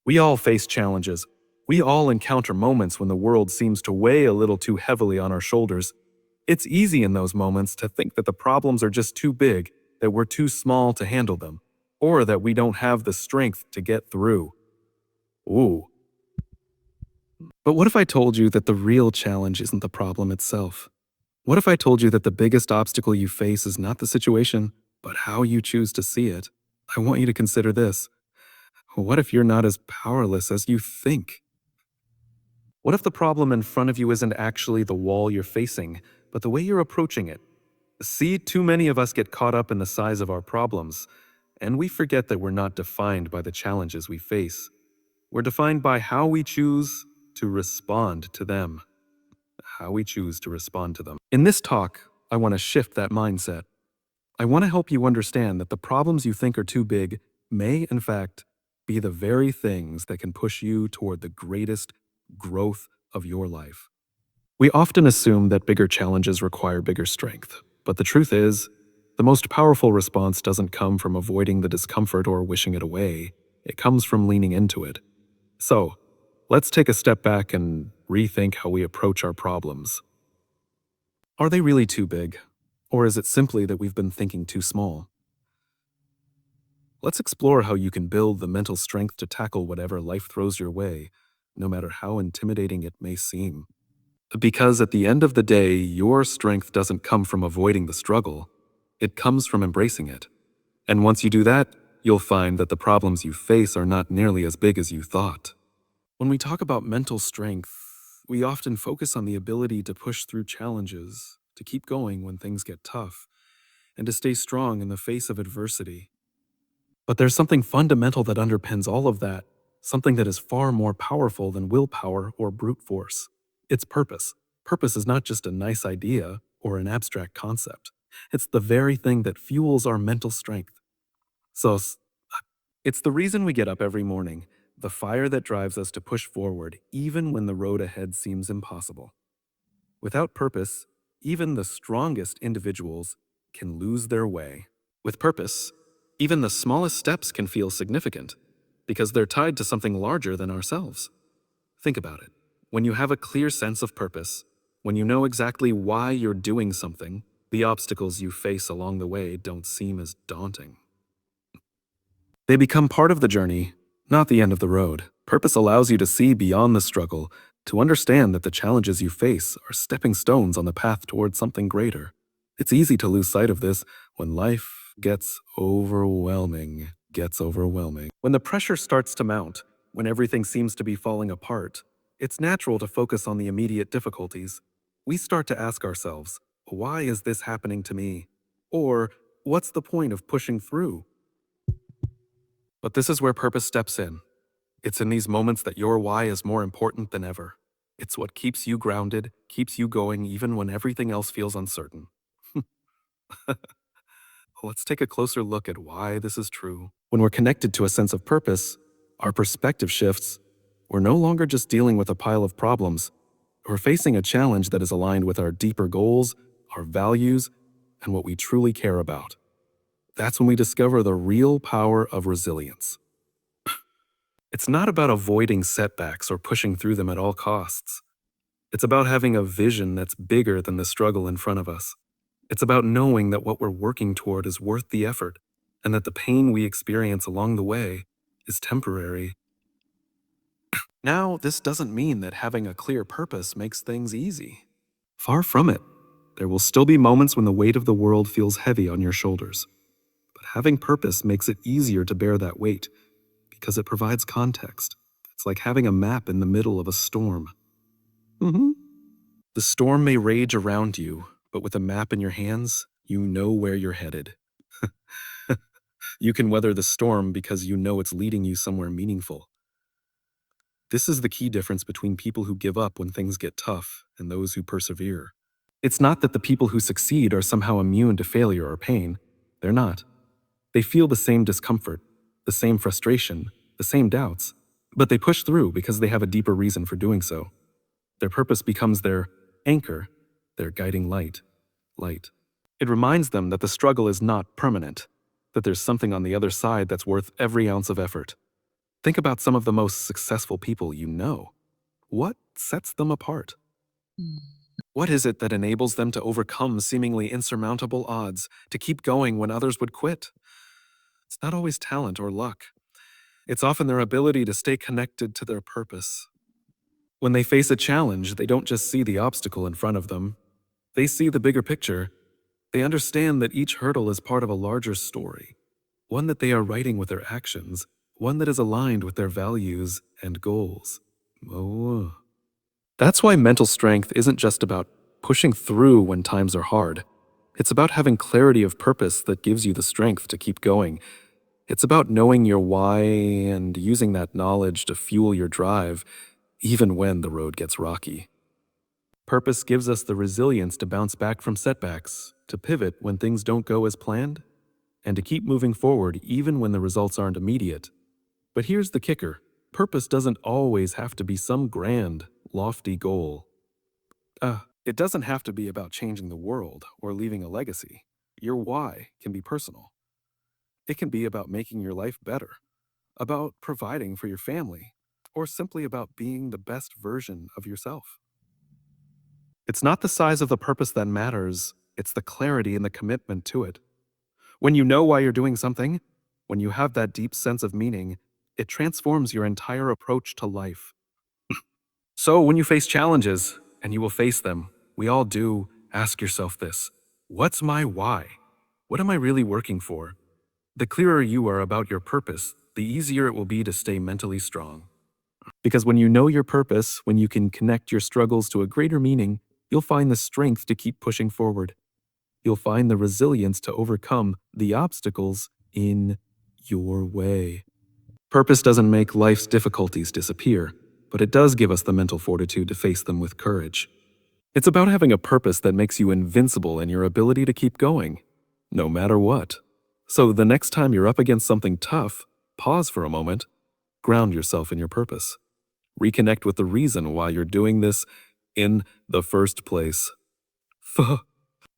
We all face challenges. We all encounter moments when the world seems to weigh a little too heavily on our shoulders. It's easy in those moments to think that the problems are just too big, that we're too small to handle them, or that we don't have the strength to get through. Ooh. But what if I told you that the real challenge isn't the problem itself? What if I told you that the biggest obstacle you face is not the situation, but how you choose to see it? I want you to consider this. What if you're not as powerless as you think? What if the problem in front of you isn't actually the wall you're facing, but the way you're approaching it? See, too many of us get caught up in the size of our problems, and we forget that we're not defined by the challenges we face. We're defined by how we choose to respond to them. How we choose to respond to them. In this talk, I want to shift that mindset. I want to help you understand that the problems you think are too big may, in fact, be the very things that can push you toward the greatest growth of your life. We often assume that bigger challenges require bigger strength, but the truth is, the most powerful response doesn't come from avoiding the discomfort or wishing it away. It comes from leaning into it. So, let's take a step back and rethink how we approach our problems. Are they really too big? Or is it simply that we've been thinking too small? Let's explore how you can build the mental strength to tackle whatever life throws your way, no matter how intimidating it may seem. Because at the end of the day, your strength doesn't come from avoiding the struggle, it comes from embracing it. And once you do that, you'll find that the problems you face are not nearly as big as you thought. When we talk about mental strength, we often focus on the ability to push through challenges, to keep going when things get tough, and to stay strong in the face of adversity. But there's something fundamental that underpins all of that, something that is far more powerful than willpower or brute force. It's purpose. Purpose is not just a nice idea or an abstract concept. It's the very thing that fuels our mental strength. So, it's the reason we get up every morning, the fire that drives us to push forward even when the road ahead seems impossible. Without purpose, even the strongest individuals can lose their way. With purpose, even the smallest steps can feel significant because they're tied to something larger than ourselves. Think about it. When you have a clear sense of purpose, when you know exactly why you're doing something, the obstacles you face along the way don't seem as daunting. They become part of the journey, not the end of the road. Purpose allows you to see beyond the struggle, to understand that the challenges you face are stepping stones on the path towards something greater. It's easy to lose sight of this when life gets overwhelming. When the pressure starts to mount, when everything seems to be falling apart, it's natural to focus on the immediate difficulties. We start to ask ourselves, why is this happening to me? Or, what's the point of pushing through? But this is where purpose steps in. It's in these moments that your why is more important than ever. It's what keeps you grounded, keeps you going even when everything else feels uncertain. Let's take a closer look at why this is true. When we're connected to a sense of purpose, our perspective shifts. We're no longer just dealing with a pile of problems. We're facing a challenge that is aligned with our deeper goals, our values, and what we truly care about. That's when we discover the real power of resilience. It's not about avoiding setbacks or pushing through them at all costs. It's about having a vision that's bigger than the struggle in front of us. It's about knowing that what we're working toward is worth the effort, and that the pain we experience along the way is temporary. Now, this doesn't mean that having a clear purpose makes things easy. Far from it. There will still be moments when the weight of the world feels heavy on your shoulders. But having purpose makes it easier to bear that weight, because it provides context. It's like having a map in the middle of a storm. The storm may rage around you, but with a map in your hands, you know where you're headed. You can weather the storm because you know it's leading you somewhere meaningful. This is the key difference between people who give up when things get tough and those who persevere. It's not that the people who succeed are somehow immune to failure or pain. They're not. They feel the same discomfort, the same frustration, the same doubts, but they push through because they have a deeper reason for doing so. Their purpose becomes their anchor, their guiding light. It reminds them that the struggle is not permanent, that there's something on the other side that's worth every ounce of effort. Think about some of the most successful people you know. What sets them apart? What is it that enables them to overcome seemingly insurmountable odds, to keep going when others would quit? It's not always talent or luck. It's often their ability to stay connected to their purpose. When they face a challenge, they don't just see the obstacle in front of them, they see the bigger picture. They understand that each hurdle is part of a larger story, one that they are writing with their actions, one that is aligned with their values and goals. Oh. That's why mental strength isn't just about pushing through when times are hard. It's about having clarity of purpose that gives you the strength to keep going. It's about knowing your why and using that knowledge to fuel your drive, even when the road gets rocky. Purpose gives us the resilience to bounce back from setbacks, to pivot when things don't go as planned, and to keep moving forward even when the results aren't immediate. But here's the kicker: purpose doesn't always have to be some grand, lofty goal. It doesn't have to be about changing the world or leaving a legacy. Your why can be personal. It can be about making your life better, about providing for your family, or simply about being the best version of yourself. It's not the size of the purpose that matters, it's the clarity and the commitment to it. When you know why you're doing something, when you have that deep sense of meaning, it transforms your entire approach to life. So, when you face challenges, and you will face them, we all do, ask yourself this: what's my why? What am I really working for? The clearer you are about your purpose, the easier it will be to stay mentally strong. Because when you know your purpose, when you can connect your struggles to a greater meaning, you'll find the strength to keep pushing forward. You'll find the resilience to overcome the obstacles in your way. Purpose doesn't make life's difficulties disappear, but it does give us the mental fortitude to face them with courage. It's about having a purpose that makes you invincible in your ability to keep going, no matter what. So the next time you're up against something tough, pause for a moment, ground yourself in your purpose. Reconnect with the reason why you're doing this in the first place.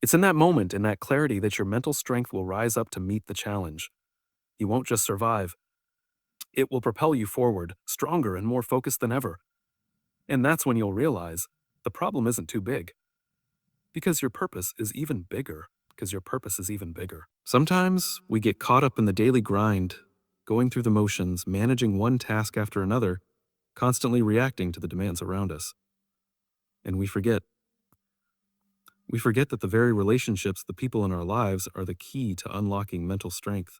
It's in that moment, in that clarity, that your mental strength will rise up to meet the challenge. You won't just survive, it will propel you forward, stronger and more focused than ever. And that's when you'll realize the problem isn't too big, because your purpose is even bigger. Because your purpose is even bigger. Sometimes we get caught up in the daily grind, going through the motions, managing one task after another, constantly reacting to the demands around us. And we forget. We forget that the very relationships, the people in our lives, are the key to unlocking mental strength.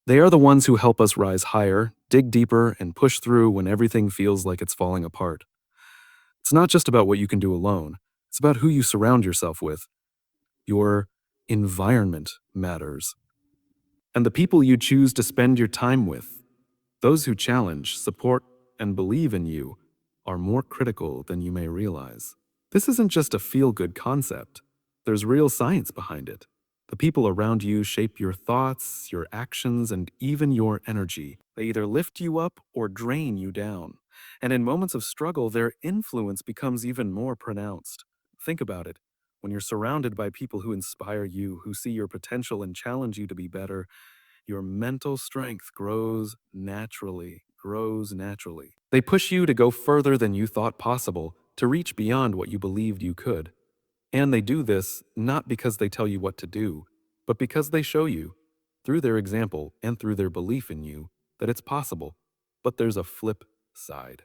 They are the ones who help us rise higher, dig deeper, and push through when everything feels like it's falling apart. It's not just about what you can do alone, it's about who you surround yourself with. Your environment matters. And the people you choose to spend your time with, those who challenge, support, and believe in you, are more critical than you may realize. This isn't just a feel-good concept. There's real science behind it. The people around you shape your thoughts, your actions, and even your energy. They either lift you up or drain you down. And in moments of struggle, their influence becomes even more pronounced. Think about it. When you're surrounded by people who inspire you, who see your potential and challenge you to be better, your mental strength grows naturally. They push you to go further than you thought possible, to reach beyond what you believed you could. And they do this not because they tell you what to do, but because they show you, through their example and through their belief in you, that it's possible. But there's a flip side.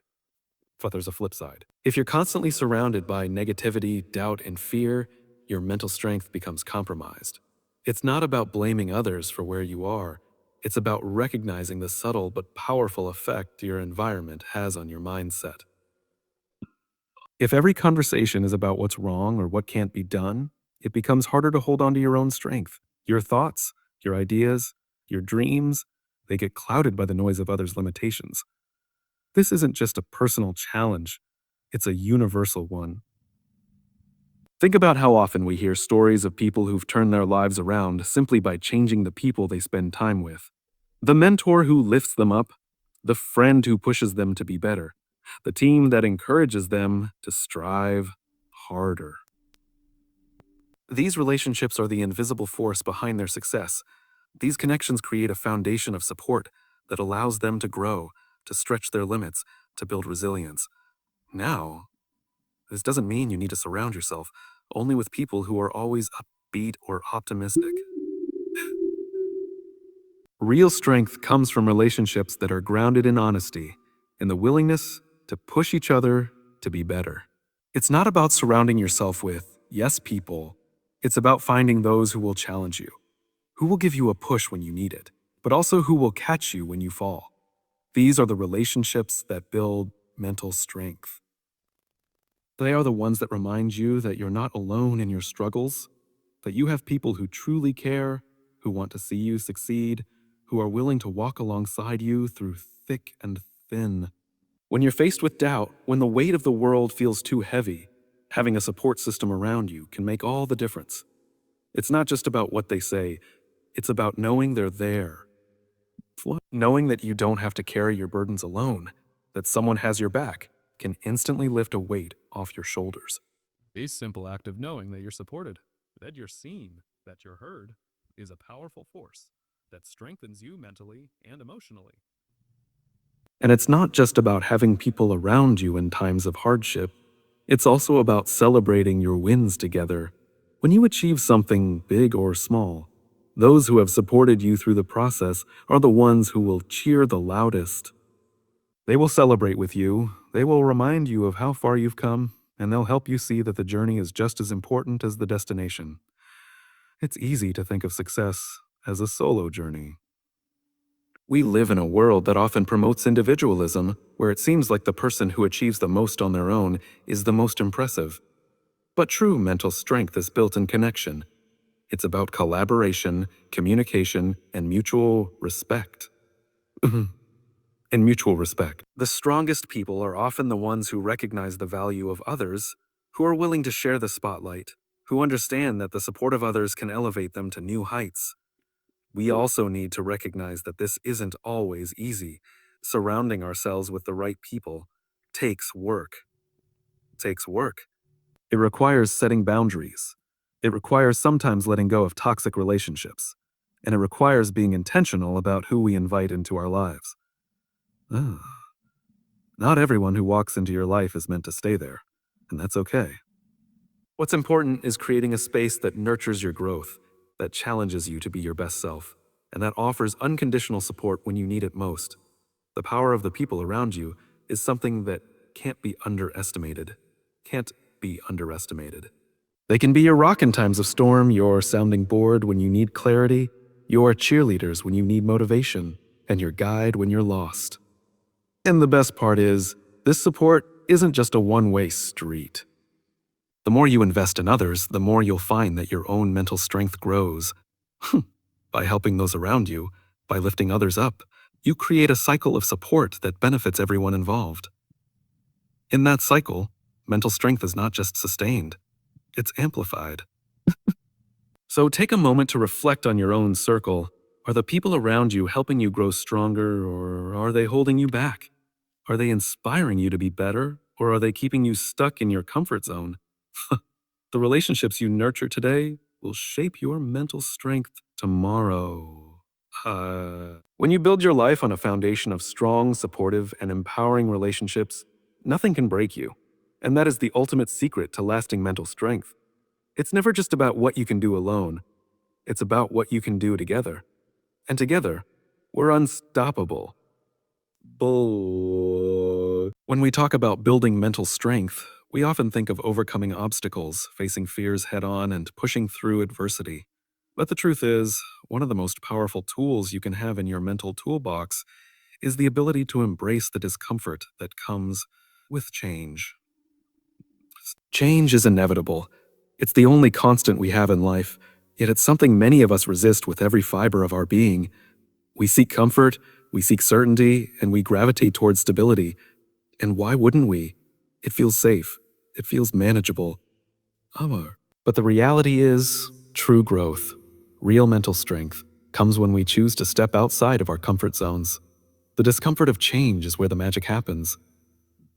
There's a flip side. If you're constantly surrounded by negativity, doubt, and fear, your mental strength becomes compromised. It's not about blaming others for where you are. It's about recognizing the subtle but powerful effect your environment has on your mindset. If every conversation is about what's wrong or what can't be done, it becomes harder to hold on to your own strength. Your thoughts, your ideas, your dreams, they get clouded by the noise of others' limitations. This isn't just a personal challenge, it's a universal one. Think about how often we hear stories of people who've turned their lives around simply by changing the people they spend time with. The mentor who lifts them up, the friend who pushes them to be better, the team that encourages them to strive harder. These relationships are the invisible force behind their success. These connections create a foundation of support, that allows them to grow, to stretch their limits, to build resilience. Now, this doesn't mean you need to surround yourself only with people who are always upbeat or optimistic. Real strength comes from relationships that are grounded in honesty, in the willingness to push each other to be better. It's not about surrounding yourself with yes people. It's about finding those who will challenge you, who will give you a push when you need it, but also who will catch you when you fall. These are the relationships that build mental strength. They are the ones that remind you that you're not alone in your struggles, that you have people who truly care, who want to see you succeed, who are willing to walk alongside you through thick and thin. When you're faced with doubt, when the weight of the world feels too heavy, having a support system around you can make all the difference. It's not just about what they say, it's about knowing they're there. Knowing that you don't have to carry your burdens alone, that someone has your back, can instantly lift a weight off your shoulders. A simple act of knowing that you're supported, that you're seen, that you're heard, is a powerful force that strengthens you mentally and emotionally. And it's not just about having people around you in times of hardship, it's also about celebrating your wins together. When you achieve something big or small, those who have supported you through the process are the ones who will cheer the loudest. They will celebrate with you, they will remind you of how far you've come, and they'll help you see that the journey is just as important as the destination. It's easy to think of success as a solo journey. We live in a world that often promotes individualism, where it seems like the person who achieves the most on their own is the most impressive. But true mental strength is built in connection. It's about collaboration, communication, and mutual respect. And mutual respect. The strongest people are often the ones who recognize the value of others, who are willing to share the spotlight, who understand that the support of others can elevate them to new heights. We also need to recognize that this isn't always easy. Surrounding ourselves with the right people takes work. Takes work. It requires setting boundaries. It requires sometimes letting go of toxic relationships. And it requires being intentional about who we invite into our lives. Ah, not everyone who walks into your life is meant to stay there, and that's okay. What's important is creating a space that nurtures your growth, that challenges you to be your best self, and that offers unconditional support when you need it most. The power of the people around you is something that can't be underestimated. Can't be underestimated. They can be your rock in times of storm, your sounding board when you need clarity, your cheerleaders when you need motivation, and your guide when you're lost. And the best part is, this support isn't just a one-way street. The more you invest in others, the more you'll find that your own mental strength grows. By helping those around you, by lifting others up, you create a cycle of support that benefits everyone involved. In that cycle, mental strength is not just sustained, it's amplified. So take a moment to reflect on your own circle. Are the people around you helping you grow stronger, or are they holding you back? Are they inspiring you to be better, or are they keeping you stuck in your comfort zone? The relationships you nurture today will shape your mental strength tomorrow. When you build your life on a foundation of strong, supportive, and empowering relationships, nothing can break you. And that is the ultimate secret to lasting mental strength. It's never just about what you can do alone, it's about what you can do together. And together, we're unstoppable. When we talk about building mental strength, we often think of overcoming obstacles, facing fears head on, and pushing through adversity. But the truth is, one of the most powerful tools you can have in your mental toolbox is the ability to embrace the discomfort that comes with change. Change is inevitable. It's the only constant we have in life, yet it's something many of us resist with every fiber of our being. We seek comfort, we seek certainty, and we gravitate towards stability. And why wouldn't we? It feels safe. It feels manageable. Amar. But the reality is, true growth, real mental strength, comes when we choose to step outside of our comfort zones. The discomfort of change is where the magic happens.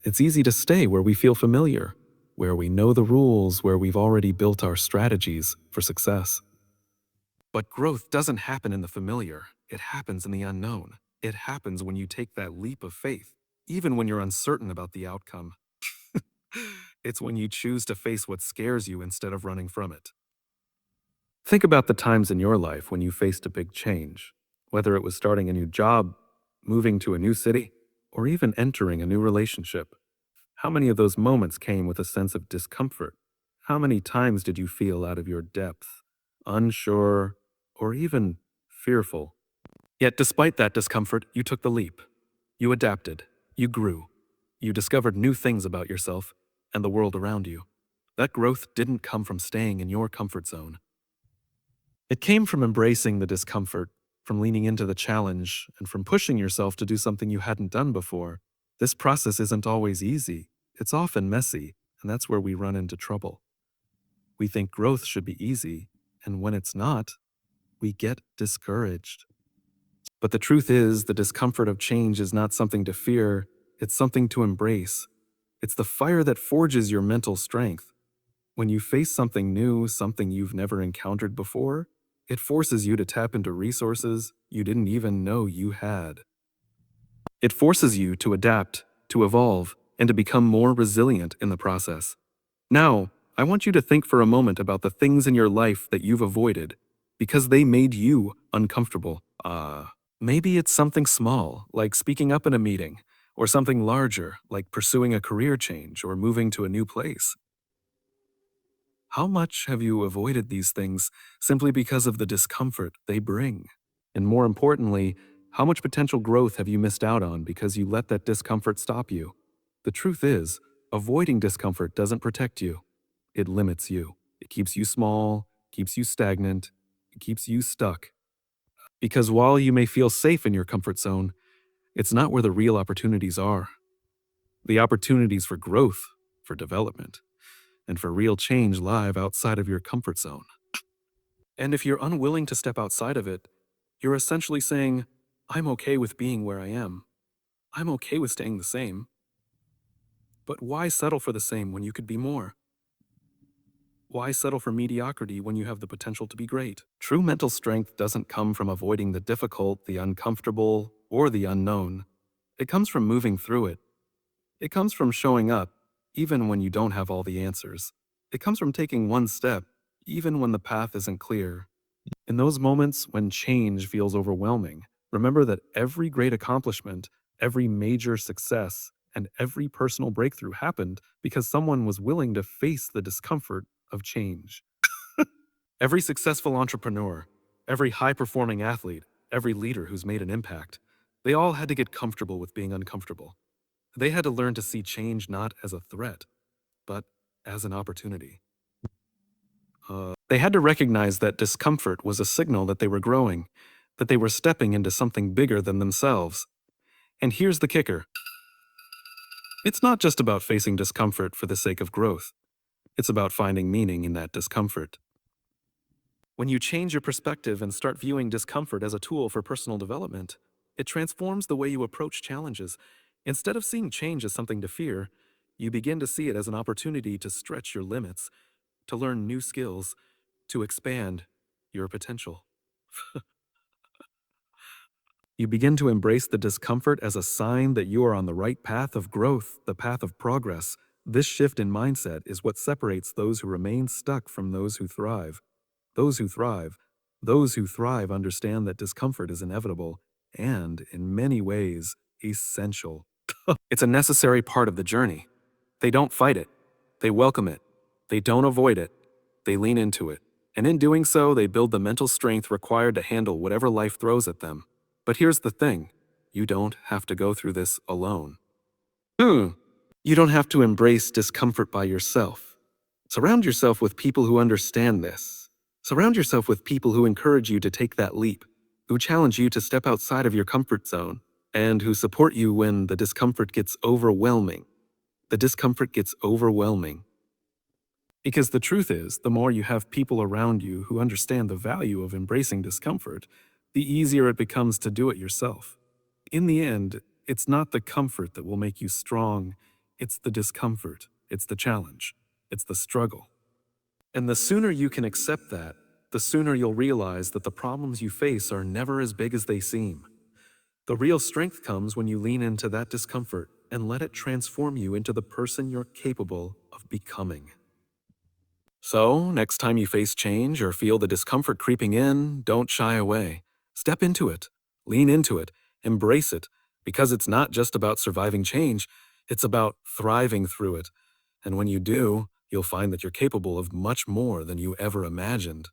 It's easy to stay where we feel familiar, where we know the rules, where we've already built our strategies for success. But growth doesn't happen in the familiar, it happens in the unknown. It happens when you take that leap of faith, even when you're uncertain about the outcome. It's when you choose to face what scares you instead of running from it. Think about the times in your life when you faced a big change, whether it was starting a new job, moving to a new city, or even entering a new relationship. How many of those moments came with a sense of discomfort? How many times did you feel out of your depth, unsure, or even fearful? Yet, despite that discomfort, you took the leap. You adapted. You grew. You discovered new things about yourself and the world around you. That growth didn't come from staying in your comfort zone. It came from embracing the discomfort, from leaning into the challenge, and from pushing yourself to do something you hadn't done before. This process isn't always easy. It's often messy, and that's where we run into trouble. We think growth should be easy, and when it's not, we get discouraged. But the truth is, the discomfort of change is not something to fear, it's something to embrace. It's the fire that forges your mental strength. When you face something new, something you've never encountered before, it forces you to tap into resources you didn't even know you had. It forces you to adapt, to evolve, and to become more resilient in the process. Now, I want you to think for a moment about the things in your life that you've avoided because they made you uncomfortable. Maybe it's something small, like speaking up in a meeting, or something larger, like pursuing a career change or moving to a new place. How much have you avoided these things simply because of the discomfort they bring? And more importantly, how much potential growth have you missed out on because you let that discomfort stop you? The truth is, avoiding discomfort doesn't protect you. It limits you. It keeps you small, keeps you stagnant, it keeps you stuck. Because while you may feel safe in your comfort zone, it's not where the real opportunities are. The opportunities for growth, for development, and for real change live outside of your comfort zone. And if you're unwilling to step outside of it, you're essentially saying, I'm okay with being where I am. I'm okay with staying the same. But why settle for the same when you could be more? Why settle for mediocrity when you have the potential to be great? True mental strength doesn't come from avoiding the difficult, the uncomfortable, or the unknown. It comes from moving through it. It comes from showing up, even when you don't have all the answers. It comes from taking one step, even when the path isn't clear. In those moments when change feels overwhelming, remember that every great accomplishment, every major success, and every personal breakthrough happened because someone was willing to face the discomfort of change. Every successful entrepreneur, every high performing athlete, every leader who's made an impact, they all had to get comfortable with being uncomfortable. They had to learn to see change not as a threat, but as an opportunity. They had to recognize that discomfort was a signal that they were growing, that they were stepping into something bigger than themselves. And here's the kicker: it's not just about facing discomfort for the sake of growth, it's about finding meaning in that discomfort. When you change your perspective and start viewing discomfort as a tool for personal development, it transforms the way you approach challenges. Instead of seeing change as something to fear, you begin to see it as an opportunity to stretch your limits, to learn new skills, to expand your potential. You begin to embrace the discomfort as a sign that you are on the right path of growth, the path of progress. This shift in mindset is what separates those who remain stuck from those who thrive. Those who thrive, those who thrive understand that discomfort is inevitable and, in many ways, essential. It's a necessary part of the journey. They don't fight it. They welcome it. They don't avoid it. They lean into it. And in doing so, they build the mental strength required to handle whatever life throws at them. But here's the thing: you don't have to go through this alone. Hmm. You don't have to embrace discomfort by yourself. Surround yourself with people who understand this. Surround yourself with people who encourage you to take that leap, who challenge you to step outside of your comfort zone, and who support you when the discomfort gets overwhelming. The discomfort gets overwhelming. Because the truth is, the more you have people around you who understand the value of embracing discomfort, the easier it becomes to do it yourself. In the end, it's not the comfort that will make you strong, it's the discomfort, it's the challenge, it's the struggle. And the sooner you can accept that, the sooner you'll realize that the problems you face are never as big as they seem. The real strength comes when you lean into that discomfort and let it transform you into the person you're capable of becoming. So, next time you face change or feel the discomfort creeping in, don't shy away. Step into it, lean into it, embrace it, because it's not just about surviving change, it's about thriving through it. And when you do, you'll find that you're capable of much more than you ever imagined.